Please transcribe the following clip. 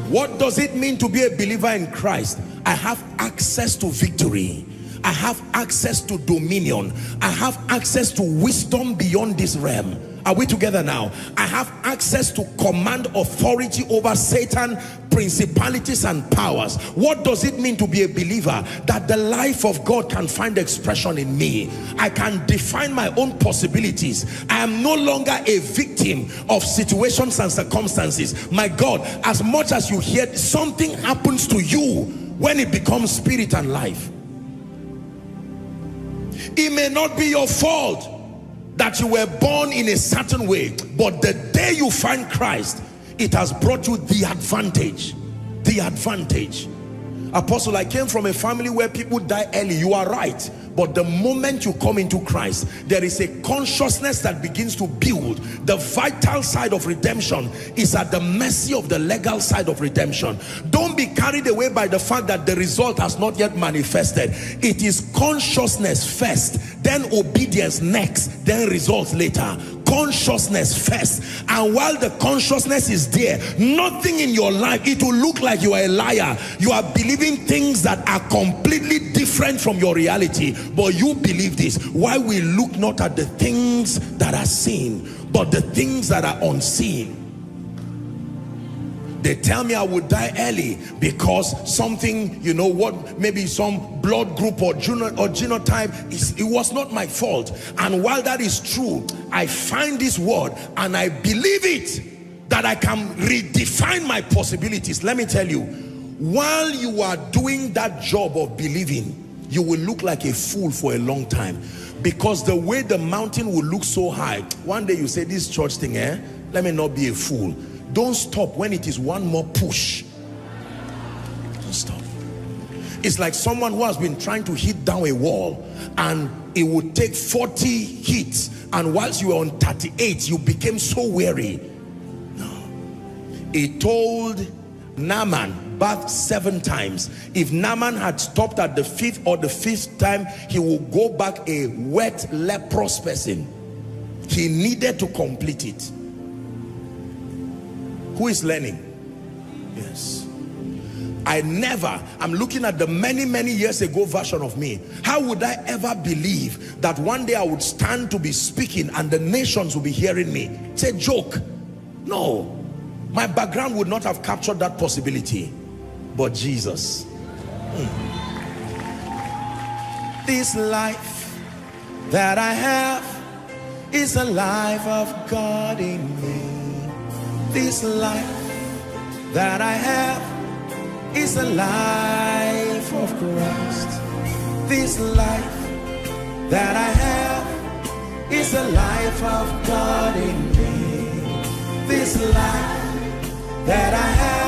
What does it mean to be a believer in Christ? I have access to victory. I have access to dominion. I have access to wisdom beyond this realm. Are we together now? I have access to command authority over Satan, principalities and powers. What does it mean to be a believer? That the life of God can find expression in me. I can define my own possibilities. I am no longer a victim of situations and circumstances. My God, as much as you hear, something happens to you when it becomes spirit and life. It may not be your fault that you were born in a certain way, but the day you find Christ, it has brought you the advantage. The advantage. Apostle, I came from a family where people die early. You are right. But the moment you come into Christ, there is a consciousness that begins to build. The vital side of redemption is at the mercy of the legal side of redemption. Don't be carried away by the fact that the result has not yet manifested. It is consciousness first, then obedience next, then results later. Consciousness first, and while the consciousness is there, nothing in your life, it will look like you are a liar. You are believing things that are completely different from your reality, but you believe this. Why we look not at the things that are seen, but the things that are unseen. They tell me I would die early because something, you know what, maybe some blood group or genotype, it was not my fault. And while that is true, I find this word and I believe it, that I can redefine my possibilities. Let me tell you, while you are doing that job of believing, you will look like a fool for a long time, because the way the mountain will look so high, one day you say, this church thing, let me not be a fool. Don't stop when it is one more push. Don't stop. It's like someone who has been trying to hit down a wall, and it would take 40 hits, and whilst you were on 38, you became so weary. No. He told Naaman, bath 7 times. If Naaman had stopped at the 5th or the 5th time, he will go back a wet, leprous person. He needed to complete it. Who is learning? Yes. I'm looking at the many years ago version of me. How would I ever believe that one day I would stand to be speaking and the nations will be hearing me? It's a joke. No. My background would not have captured that possibility. But Jesus. This life that I have is the life of God in me. This life that I have is the life of Christ. This life that I have is the life of God in me. This life that I have